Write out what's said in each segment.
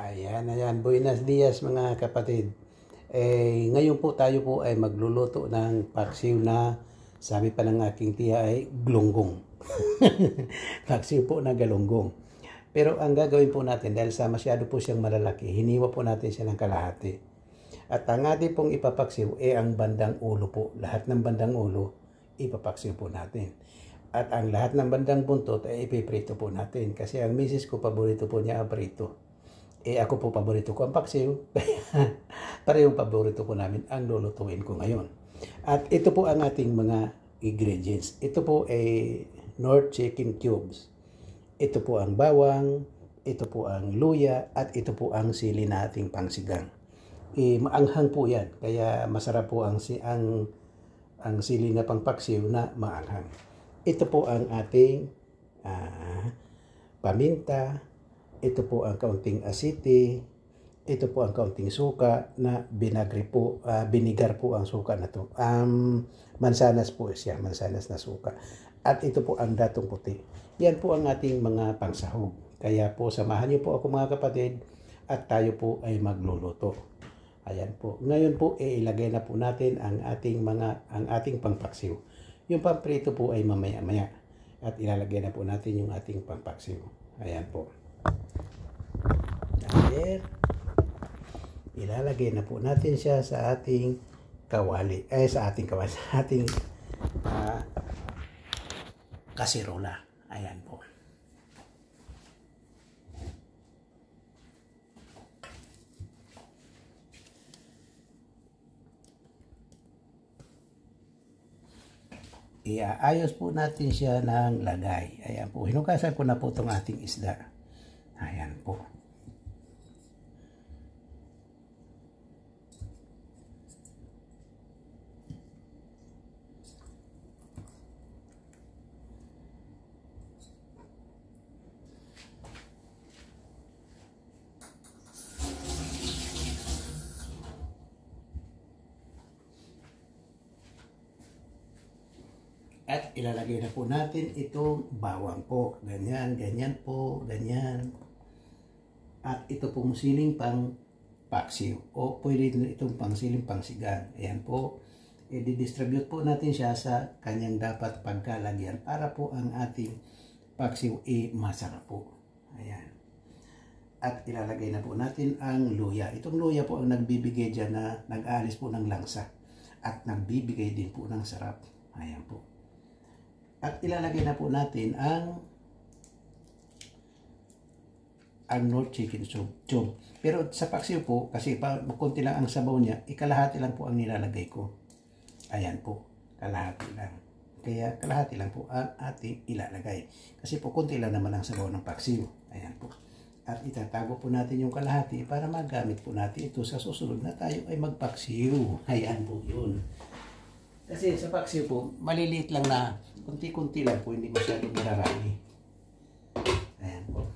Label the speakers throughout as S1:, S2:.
S1: Ayan, ayan. Buenos dias mga kapatid. Ngayon po tayo po ay magluluto ng paksiw na sabi pa ng aking tiya ay glonggong. Paksiw po na galunggong. Pero ang gagawin po natin dahil sa masyado po siyang malalaki, hiniwa po natin siya ng kalahati. At ang ating pong ipapaksiw ang bandang ulo po. Lahat ng bandang ulo ipapaksiw po natin. At ang lahat ng bandang buntot ay ipiprito po natin. Kasi ang misis ko paborito po niya ang prito. Ako po paborito ko ang paksiw. Parehong paborito ko namin ang lulutuin ko ngayon. At ito po ang ating mga ingredients. Ito po ay North Chicken Cubes. Ito po ang bawang, ito po ang luya, at ito po ang sili nating pangsigang. Maanghang po yan. Kaya masarap po ang sili na pangpaksiw na maanghang. Ito po ang ating paminta. Ito po ang kaunting asiti. Ito po ang kaunting suka na binigar po ang suka na to. Mansanas po siya, mansanas na suka. At ito po ang datong puti. Yan po ang ating mga pangsahog. Kaya po samahan niyo po ako mga kapatid at tayo po ay magluluto. Ayan po. Ngayon po ilagay na po natin ang ating pangpaksiw. Yung pamprito po ay mamaya-maya. At ilalagay na po natin yung ating pangpaksiw. Ayan po. Dahil ilalagay na po natin siya sa ating kawali. Sa ating kasirola. Ayan po. Iayos po natin siya ng lagay. Ayan po. Hinugasan ko na po itong ating isda. Ayan po. At ilalagay na po natin itong bawang po. Ganyan, ganyan po, ganyan. At ito pong siling pang paksiw. O pwede din itong pangsiling pangsigang. Ayan po. I-distribute po natin siya sa kanyang dapat pagkalagyan para po ang ating paksiw masarap po. Ayan. At ilalagay na po natin ang luya. Itong luya po ang nagbibigay dyan na nag-aalis po ng langsa. At nagbibigay din po ng sarap. Ayan po. At ilalagay na po natin ang North Chicken Cube. Pero sa paksiw po, kasi konti lang ang sabaw niya, ikalahati lang po ang nilalagay ko. Ayan po, kalahati lang. Kaya kalahati lang po ang ating ilalagay. Kasi po konti lang naman ang sabaw ng paksiw. Ayan po. At itatago po natin yung kalahati para magamit po natin ito sa susunod na tayo ay magpaksiw. Ayan po yun. Kasi sa paksiw po, maliliit lang na kunti-kunti lang po, hindi masyadong mararami. Ayan po.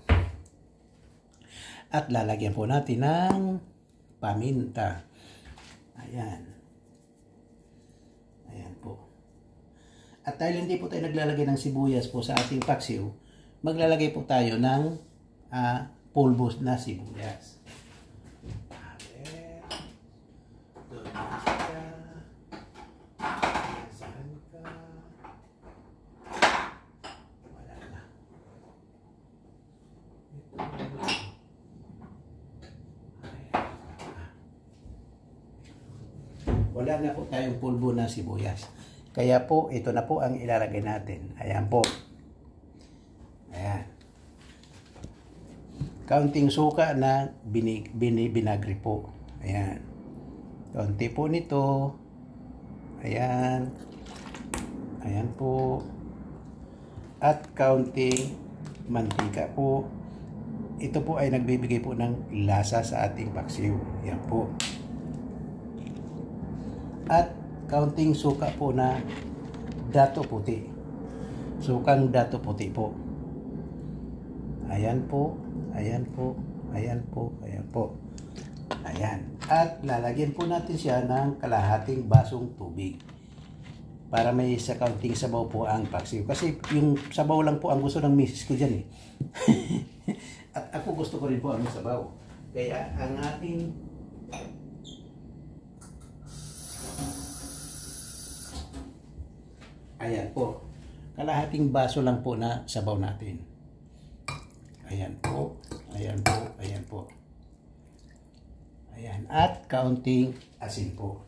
S1: At lalagyan po natin ng paminta. Ayan. Ayan po. At dahil hindi po tayo naglalagay ng sibuyas po sa ating paksiw, maglalagay po tayo ng pulbos na sibuyas. Wala na po tayong pulbo na sibuyas. Kaya po, ito na po ang ilalagay natin. Ayan po. Ayan. Kaunting suka na binagri po. Ayan. Kaunti po nito. Ayan. Ayan po. At kaunting mantika po. Ito po ay nagbibigay po ng lasa sa ating paksiw. Ayan po. At kaunting suka po na dato puti. Sukang dato puti po. Ayan po. Ayan po. Ayan po. Ayan po. Ayan. At lalagyan po natin siya ng kalahating basong tubig. Para may sa kaunting sabaw po ang paksiw. Kasi yung sabaw lang po ang gusto ng misis ko dyan eh. At ako gusto ko rin po ang sabaw. Kaya ang ating ayan po, kalahating baso lang po na sabaw natin. Ayan po, ayan po, ayan po. Ayan, at kaunting asin po.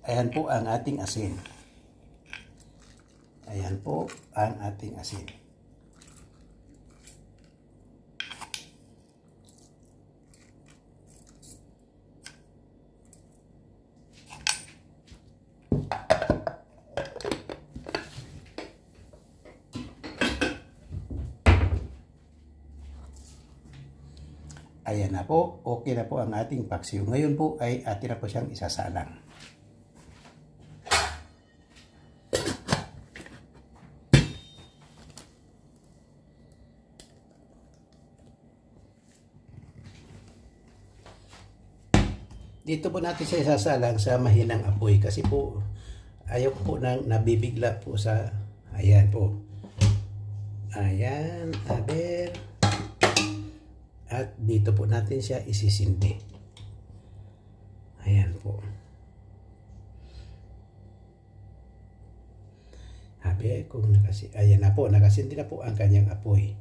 S1: Ayan po ang ating asin. Ayan po ang ating asin. Ayan na po, okay na po ang ating paksiw. Ngayon po ay atin na po siyang isasalang. Dito po natin siya isasalang sa mahinang apoy kasi po ayaw po nang nabibigla po sa ayan po. Ayan, aber. At dito po natin siya isisindi. Ayan po. Habi, kung ayan na po, nakasindi na po ang kanyang apoy.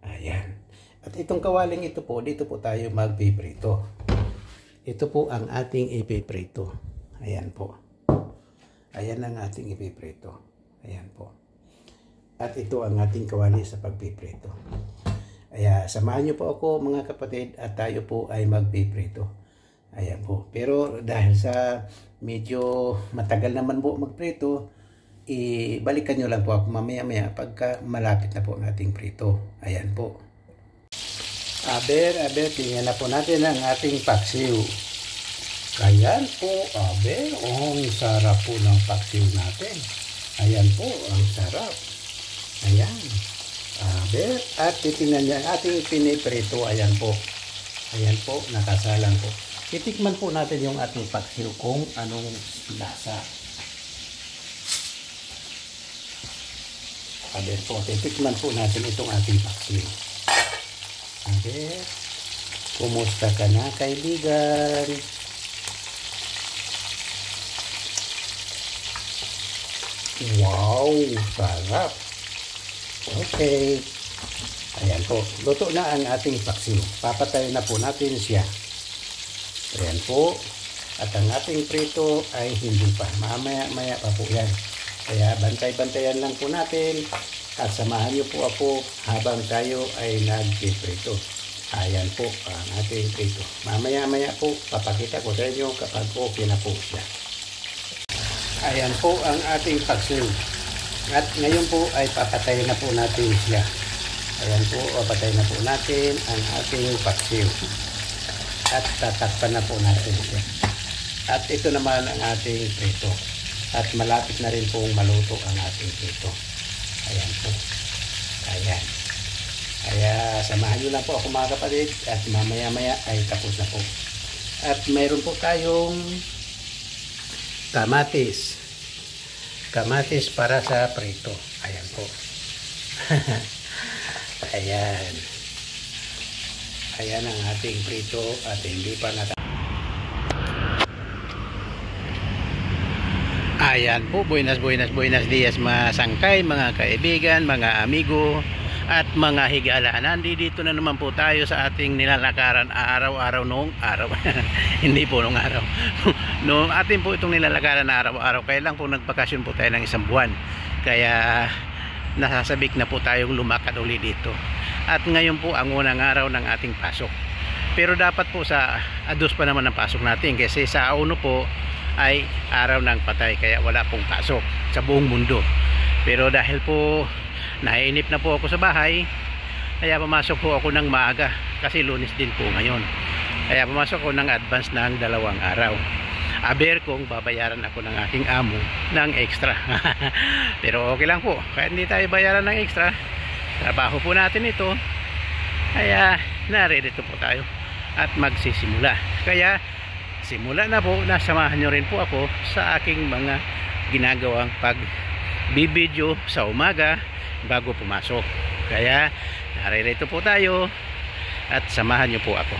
S1: Ayan. At itong kawaling ito po, dito po tayo magpiprito. Ito po ang ating ipiprito. Ayan po. Ayan ang ating ipiprito. Ayan po. At ito ang ating kawali sa pagpiprito. Kaya samahan niyo po ako mga kapatid at tayo po ay magpiprito. Ayan po. Pero dahil sa medyo matagal naman po magprito, ibalikan nyo lang po ako mamaya-maya pagka malapit na po ang ating prito. Ayan po. Aber, tingnan na po natin ang ating paksiw. Ayan po, aber. Ang sarap po ng paksiw natin. Ayan po, ang sarap. Ayan. Aber, at titingnan niya ang ating piniprito. Ayan po. Ayan po, nakasalang po. Titikman po natin yung ating paksiw kung anong lasa. Aber po, titikman po natin itong ating paksiw. Aber, kumusta ka na kaibigan? Wow, sarap. Okay. Ayan po. Luto na ang ating paksiw. Papatayin na po natin siya. Ayan po. At ang ating prito ay hindi pa. Mamaya-maya pa po yan. Kaya bantay-bantayan lang po natin. At samahan niyo po ako habang tayo ay nagpiprito. Ayan po ang ating prito. Mamaya-maya po papakita ko sa inyo kapag okay na po siya. Ayan po ang ating paksiw. At ngayon po ay papatayin na po natin siya. Ayan po, papatayin na po natin ang ating paksiw. At tatakpan na po natin siya. At ito naman ang ating prito. At malapit na rin pong maluto ang ating prito. Ayan po. Ayan. Kaya samahan nyo lang po ako mga kapatid. At mamaya-maya ay tapos na po. At mayroon po tayong kamatis. Kamatis para sa prito. Ayan po. Ayan. Ayan ang ating prito at hindi pa Ayan po, buenas dias mga sangkay, mga kaibigan, mga amigo at mga higala. Nandito na naman po tayo sa ating nilalakaran araw-araw noong araw. Hindi po noong araw. Noong atin po itong nilalakaran na araw-araw. Kaya lang po nagbakasyon po tayo ng isang buwan. Kaya nasasabik na po tayong lumakad uli dito. At ngayon po ang unang araw ng ating pasok. Pero dapat po sa ados pa naman ang pasok natin. Kasi sa uno po ay araw ng patay. Kaya wala pong pasok sa buong mundo. Pero dahil po nainip na po ako sa bahay, kaya pumasok po ako ng maaga kasi Lunes din po ngayon. Kaya pumasok ko ng advance ng 2 araw. Aber kung babayaran ako ng aking amo ng extra. Pero okay lang po, kahit hindi tayo bayaran ng extra, trabaho po natin ito. Kaya naririto po tayo at magsisimula. Kaya simula na po, nasamahan nyo rin po ako sa aking mga ginagawang bibidyo sa umaga bago pumasok. Kaya naririto po tayo at samahan nyo po ako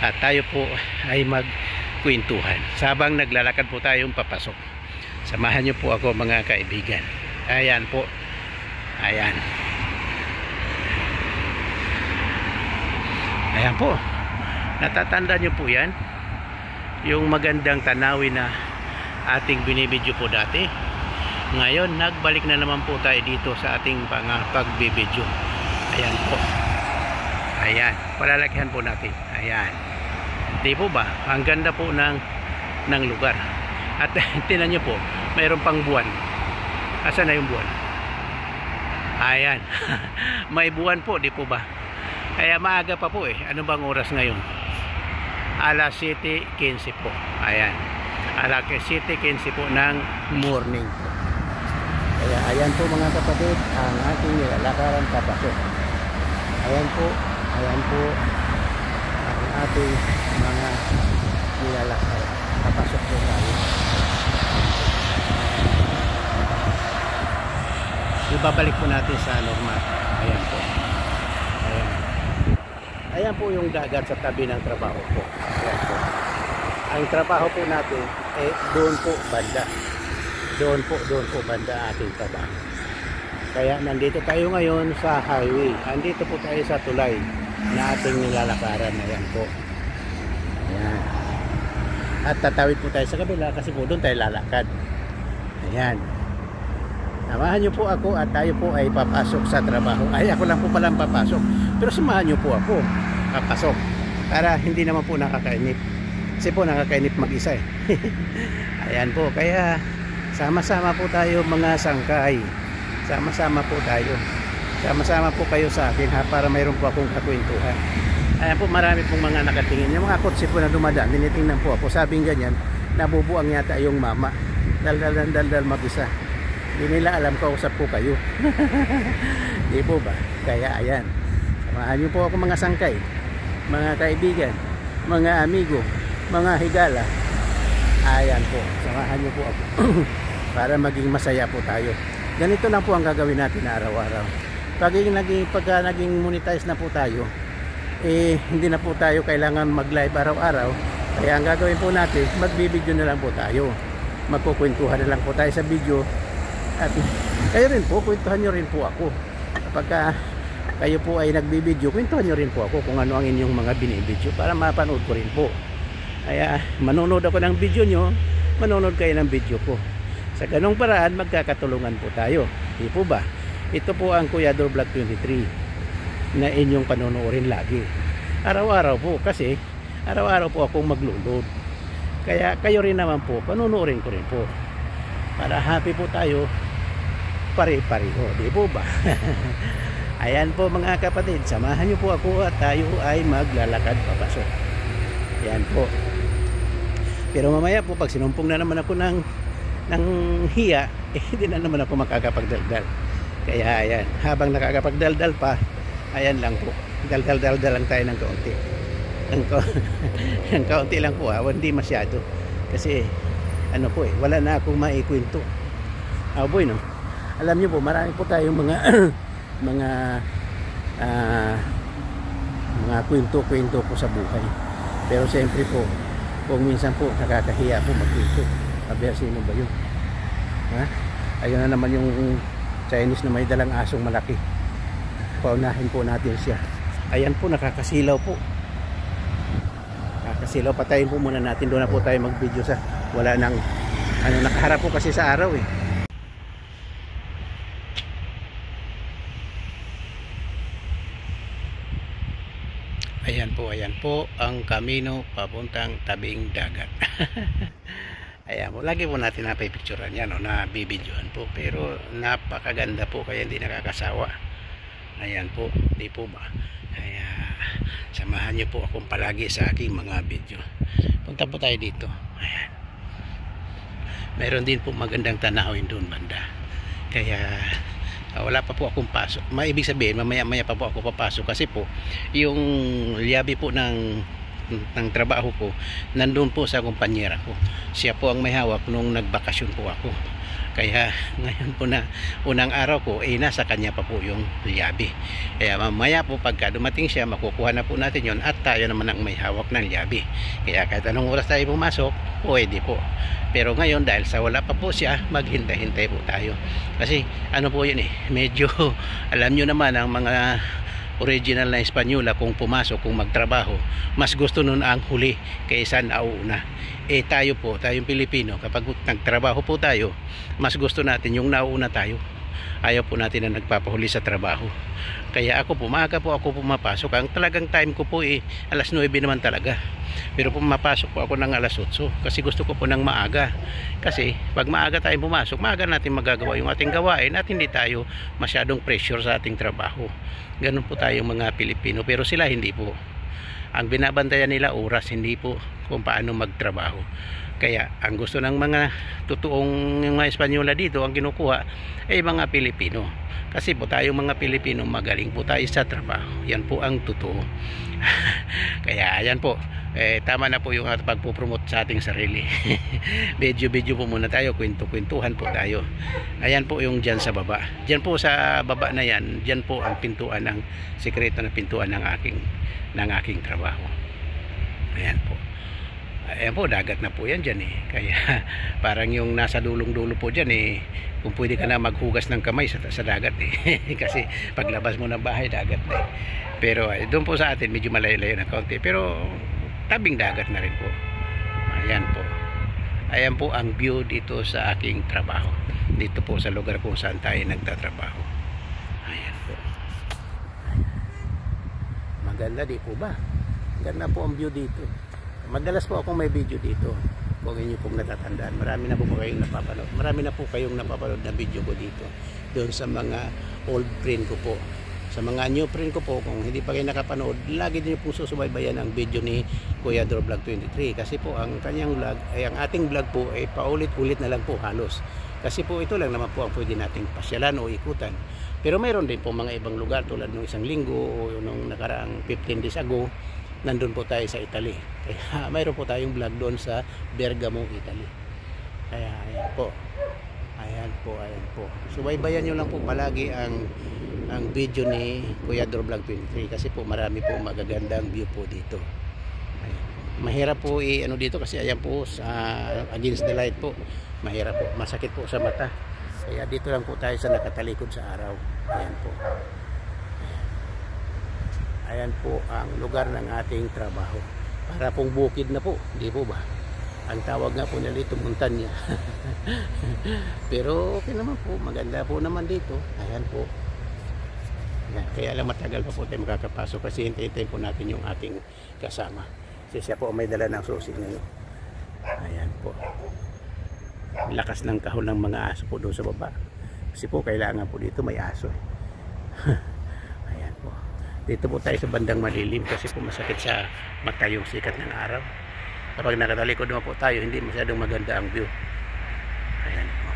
S1: at tayo po ay magkwentuhan sabang naglalakad po tayong papasok. Samahan nyo po ako mga kaibigan. Ayan po, ayan po, natatanda nyo po yan, yung magandang tanawin na ating binibidyo po dati. Ngayon nagbalik na naman po tayo dito sa ating pagbibidyo. Ayan po, ayan, palalakihan po natin. Ayan, di po ba ang ganda po ng lugar. At tinan nyo po, mayroon pang buwan. Asan na yung buwan? Ayan may buwan po, di po ba? Kaya maaga pa po Ano bang oras ngayon? Alas 7:15 po. Ayan, alas 7:15 po ng morning po. Kaya ayan po mga kapatid, ang ating nilalakaran papasok. Ayan po ang ating mga nilalakaran papasok po tayo. Ibabalik po natin sa normal. Ayan po, ayan po yung dagat sa tabi ng trabaho po. Ayan po. Ang trabaho po natin doon po banda. Doon po banda ating trabaho. Kaya nandito tayo ngayon sa highway. Andito po tayo sa tulay na ating nilalakaran. Ayan po. Ayan. At tatawid po tayo sa kabila kasi po doon tayo lalakad. Ayan. Samahan nyo po ako at tayo po ay papasok sa trabaho. Ay, ako lang po palang papasok. Pero samahan nyo po ako papasok. Para hindi naman po nakakainip. Kasi po nakakainip mag-isa Ayan po. Kaya sama-sama po tayo mga sangkay. Sama-sama po tayo. Sama-sama po kayo sa akin para mayroon po akong kakwentuhan. Ayan po, marami pong mga nakatingin. Yung mga kotse po na dumadaan, tinitingnan po ako. Sabing ganyan, nabubuang yata yung mama. Dal mag-isa. Hindi nila alam kausap po kayo. Di po ba? Kaya ayan, samahan niyo po ako mga sangkay, mga kaibigan, mga amigo, mga higala. Ayan po, samahan niyo po ako para maging masaya po tayo. Ganito lang po ang gagawin natin araw-araw. Pagka naging monetize na po tayo, hindi na po tayo kailangan mag-live araw-araw. Kaya ang gagawin po natin, magbibideo na lang po tayo. Magkukwentuhan na lang po tayo sa video. At kayo rin po, kwentuhan nyo rin po ako. Kapag kayo po ay nagbibideo, kwentuhan nyo rin po ako kung ano ang inyong mga binibideo para mapanood ko rin po. Kaya manonood ako ng video nyo, manonood kayo ng video ko. Sa ganong paraan, magkakatulungan po tayo. Di po ba? Ito po ang Kuya Dor Vlog 23 na inyong panonoorin lagi. Araw-araw po kasi araw-araw po akong maglo-load. Kaya kayo rin naman po, panonoorin ko rin po. Para happy po tayo pare-pareho, di po ba? Ayan po mga kapatid, samahan niyo po ako at tayo ay maglalakad papasok. Ayan po. Pero mamaya po pag sinumpong na naman ako ng hiya, hindi na naman ako makakapagdaldal. Kaya ayan, habang nakakapagdaldal pa, ayan lang po, daldal lang tayo ng kaunti. Ng kaunti lang po hindi masyado. Kasi ano po wala na akong maikwento. Boy, no? Alam niyo po, marami po tayong mga mga kwento po sa buhay. Pero siyempre po, kung minsan po nakakahiya po magkwento. Sino ba yun? Ha? Ayun na naman yung Chinese na may dalang asong malaki. Paunahin po natin siya. Ayan po, nakakasilaw po. Nakakasilaw, patayin po muna natin. Doon na po tayo mag-video sa wala nang nakaharap po kasi sa araw Ayan po ang kamino papuntang tabing dagat. Ayan po, lagi po natin napipicturan yan na bibidyoan po, pero napakaganda po kaya hindi nakakasawa. Ayan po, di po ba? Kaya samahan niyo po akong palagi sa aking mga video. Punta po tayo dito. Ayan. Meron din po magandang tanawin doon banda. Kaya wala pa po akong pasok. Maibig sabihin, mamaya pa po ako papasok kasi po yung liyabi po ng trabaho ko nandun po sa kumpanyera ko. Siya po ang may hawak nung nagbakasyon po ako. Kaya ngayon po na unang araw ko, nasa kanya pa po yung liyabi. Kaya mamaya po pagka dumating siya, makukuha na po natin yon at tayo naman ang may hawak ng liyabi. Kaya kahit anong oras tayo pumasok, pwede po. Pero ngayon dahil sa wala pa po siya, maghintay-hintay po tayo. Kasi ano po yun medyo alam nyo naman ang mga original na Espanyola, kung pumasok, kung magtrabaho, mas gusto nun ang huli kaysa nauuna. Tayo po, tayong Pilipino, kapag nagtrabaho po tayo, mas gusto natin yung nauuna tayo. Ayaw po natin na nagpapahuli sa trabaho. Kaya ako po, maaga po ako pumapasok. Ang talagang time ko po alas 9 naman talaga. Pero pumapasok po ako ng alas 8 kasi gusto ko po ng maaga. Kasi pag maaga tayong pumasok, maaga natin magagawa yung ating gawain at hindi tayo masyadong pressure sa ating trabaho. Ganun po tayong mga Pilipino, pero sila hindi po. Ang binabantayan nila oras, hindi po kung paano magtrabaho. Kaya ang gusto ng mga totoong mga Espanyola dito, ang kinukuha ay mga Pilipino. Kasi po tayong mga Pilipino, magaling po tayo sa trabaho. Yan po ang totoo. Kaya ayan po, tama na po yung pagpupromote sa ating sarili. Video po muna tayo, kwento-kwentuhan po tayo. Ayan po yung dyan sa baba. Dyan po sa baba na yan, dyan po ang pintuan, ng sikreto na pintuan ng aking trabaho. Ayan po. Ayan po, dagat na po yan dyan Kaya parang yung nasa dulong-dulo po dyan kung pwede ka na maghugas ng kamay sa dagat Kasi paglabas mo ng bahay, dagat na Pero doon po sa atin medyo malayo-layo na kaunti, pero tabing dagat na rin po. Ayan po. Ayan po ang view dito sa aking trabaho. Dito po sa lugar kung saan tayo nagtatrabaho. Ayan po. Maganda di po ba? Ganda po ang view dito. Madalas po akong may video dito. Kung inyo pong natatandaan, marami na po kayong napapanood. Marami na po kayong napapanood na video ko dito. Doon sa mga old friend ko po. Sa mga new friend ko po, kung hindi pa kayo nakapanood, lagi din po susubaybayan ang video ni Kuya Dor Vlog 23. Kasi po ang kanyang vlog, ang ating vlog po ay paulit-ulit na lang po halos. Kasi po ito lang naman po ang pwede nating pasyalan o ikutan. Pero mayroon din po mga ibang lugar tulad ng isang linggo o nung nakaraang 15 days ago, nandun po tayo sa Italy. Kaya mayroon po tayong vlog doon sa Bergamo, Italy. Kaya ayan po. Ayan po. Subaybayan nyo lang po palagi ang video ni Kuya Dor Vlog 23 kasi po marami po magagandang view po dito. Ayan. Mahirap po dito kasi ayan po sa against the light po. Mahirap po, masakit po sa mata. Kaya dito lang po tayo sa nakatalikod sa araw. Ayan po. Ayan po ang lugar ng ating trabaho. Para pong bukid na po, di po ba? Ang tawag nga po nila ito, montanya. Pero okay naman po, maganda po naman dito. Ayan po. Ayan. Kaya lang matagal pa po tayo makakapasok kasi hintayin po natin yung ating kasama. Kasi siya po may dala ng susi ngayon. Ayan po. Lakas ng kahon ng mga aso po doon sa baba. Kasi po kailangan po dito may aso. Ayan po. Dito po tayo sa bandang malilim kasi po masakit sa mata yung sikat ng araw. Kapag nakatalikod naman po tayo, hindi masyadong maganda ang view. Ayan po.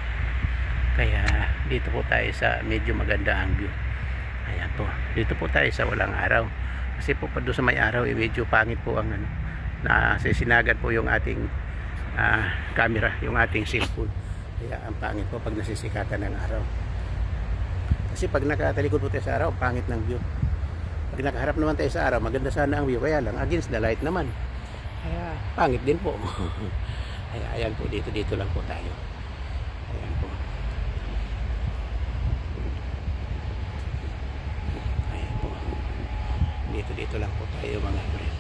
S1: Kaya dito po tayo sa medyo maganda ang view. Ayan po. Dito po tayo sa walang araw. Kasi po pa doon sa may araw, medyo pangit po ang nasisinagan po yung ating camera, yung ating cellphone. Kaya ang pangit po pag nasisikatan ng araw. Kasi pag nakatalikod po tayo sa araw, pangit ng view. Pag nakaharap naman tayo sa araw, maganda sana ang view. Kaya lang, against the light naman. Kaya pangit din po. Kaya ayan po, dito lang po tayo. Ayan po. Ayan po. Dito lang po tayo mga friend.